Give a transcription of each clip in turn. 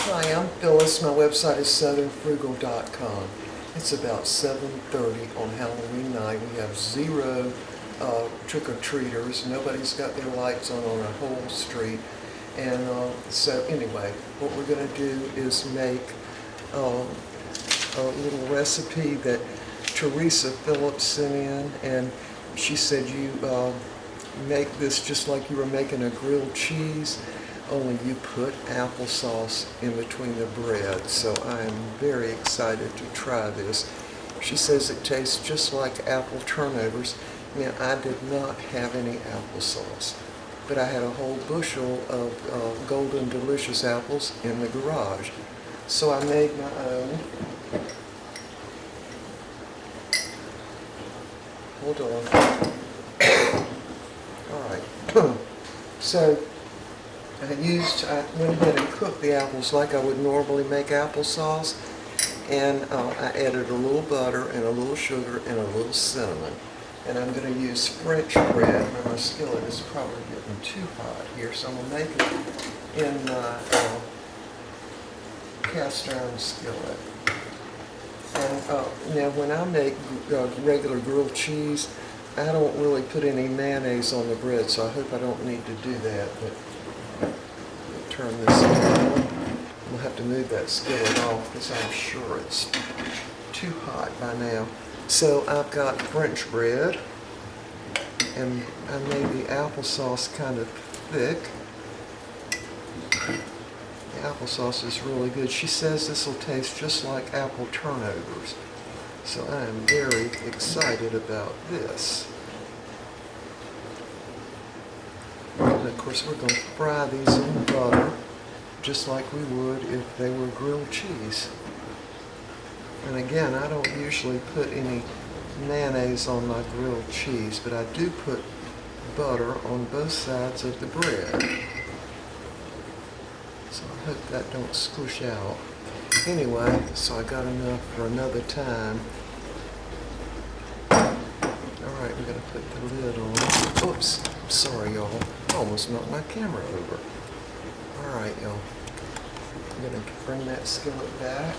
Hi, I'm Phyllis. My website is southernfrugal.com. It's about 7:30 on Halloween night. We have zero trick-or-treaters. Nobody's got their lights on a whole street. And so anyway, what we're going to do is make a little recipe that Teresa Phillips sent in. And she said you make this just like you were making a grilled cheese, only you put applesauce in between the bread. So I am very excited to try this. She says it tastes just like apple turnovers. Now, I did not have any applesauce, but I had a whole bushel of golden delicious apples in the garage. So I made my own. Hold on. All right. So I went ahead and cooked the apples like I would normally make applesauce, and I added a little butter and a little sugar and a little cinnamon. And I'm going to use French bread. Now my skillet is probably getting too hot here, so I'm going to make it in my cast iron skillet. And now when I make regular grilled cheese, I don't really put any mayonnaise on the bread, so I hope I don't need to do that. But turn this on. We'll have to move that skillet off because I'm sure it's too hot by now. So I've got French bread, and I made the applesauce kind of thick. The applesauce is really good. She says this will taste just like apple turnovers. So I am very excited about this. And of course we're going to fry these in butter just like we would if they were grilled cheese. And again, I don't usually put any mayonnaise on my grilled cheese, but I do put butter on both sides of the bread. So I hope that don't squish out. Anyway, so I got enough for another time. Alright, we're going to put the lid on. Oops, sorry y'all. I almost knocked my camera over. Alright y'all. I'm going to bring that skillet back.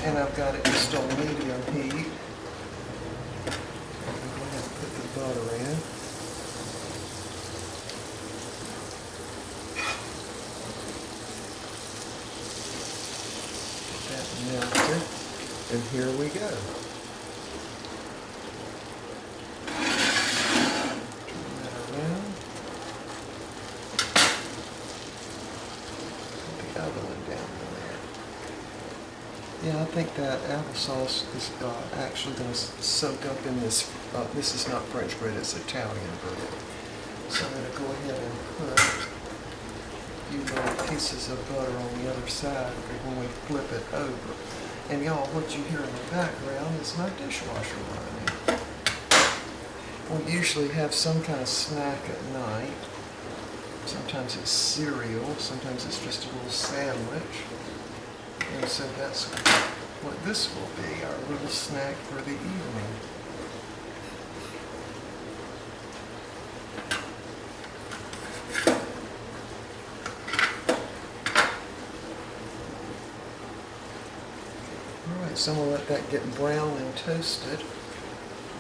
And I've got it just on medium heat. I'm going to put the butter in. Get that melted. And here we go. Turn that around. Put the other one down in there. Yeah, I think that applesauce is actually going to soak up in this. This is not French bread, it's Italian bread. So I'm going to go ahead and put a few little pieces of butter on the other side when we flip it over. And y'all, what you hear in the background is my dishwasher running. We usually have some kind of snack at night. Sometimes it's cereal, sometimes it's just a little sandwich. And so that's what this will be, our little snack for the evening. Alright, so I'm going to let that get brown and toasted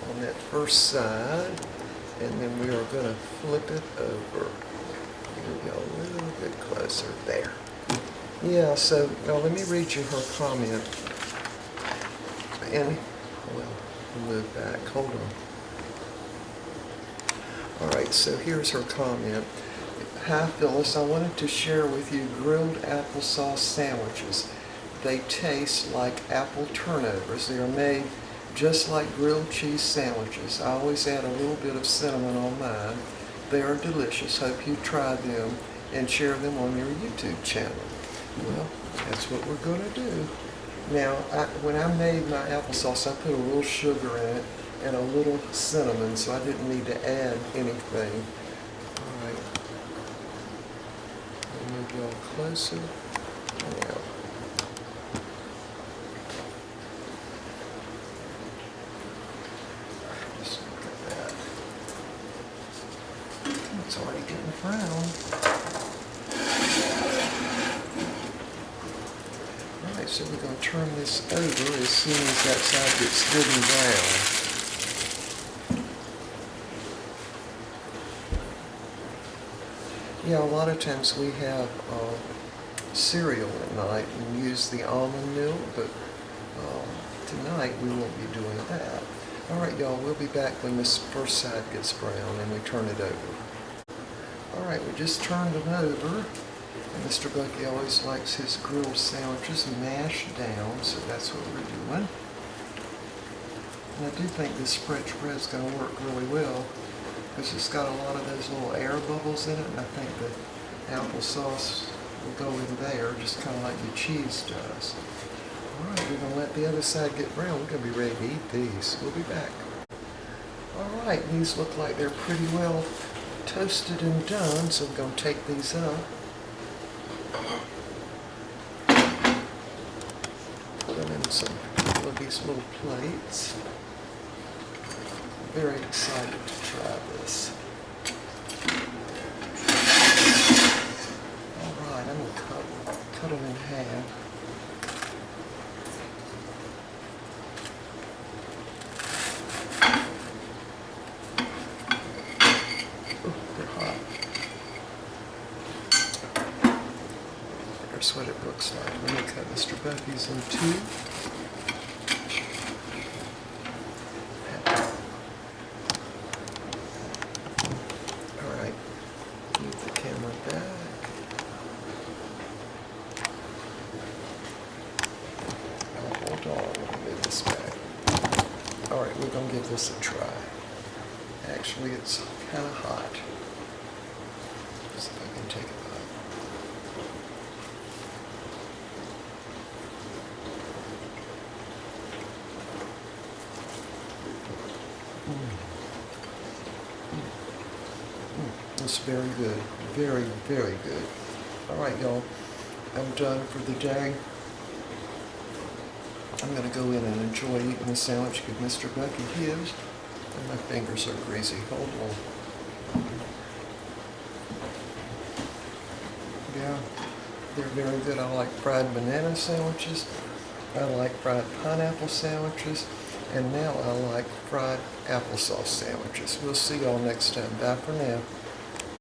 on that first side. And then we are going to flip it over. Here we go, a little bit closer there. Yeah, so now let me read you her comment. And, well, move back, hold on. Alright, so here's her comment. Hi Phyllis, I wanted to share with you grilled applesauce sandwiches. They taste like apple turnovers. They are made just like grilled cheese sandwiches. I always add a little bit of cinnamon on mine. They are delicious. Hope you try them and share them on your YouTube channel. Well, that's what we're going to do. Now, when I made my applesauce, I put a little sugar in it and a little cinnamon, so I didn't need to add anything. All right. I'll move y'all closer. Now. Just look at that. It's already getting brown. So we're going to turn this over as soon as that side gets good and brown. Yeah, a lot of times we have cereal at night and use the almond milk, but tonight we won't be doing that. All right, y'all, we'll be back when this first side gets brown and we turn it over. All right, we just turned them over. And Mr. Bucky always likes his grilled sandwiches mashed down, so that's what we're doing. And I do think this French bread is going to work really well because it's got a lot of those little air bubbles in it, and I think the applesauce will go in there just kind of like the cheese does. All right, we're going to let the other side get brown. We're going to be ready to eat these. We'll be back. All right, these look like they're pretty well toasted and done, so we're going to take these up. Put them in some of these little plates. Very excited to try this. All right, I'm going to cut them in half. Oh, they're hot. Here's what it looks like. Let me cut Mr. Bucky's in two. All right, we're going to give this a try. Actually, it's kind of hot. Let's see if I can take a bite. It's very good. Very, very good. All right, y'all. I'm done for the day. I'm going to go in and enjoy eating the sandwich, give Mr. Bucky his, and my fingers are greasy. Hold on. Yeah, they're very good. I like fried banana sandwiches. I like fried pineapple sandwiches. And now I like fried applesauce sandwiches. We'll see y'all next time. Bye for now.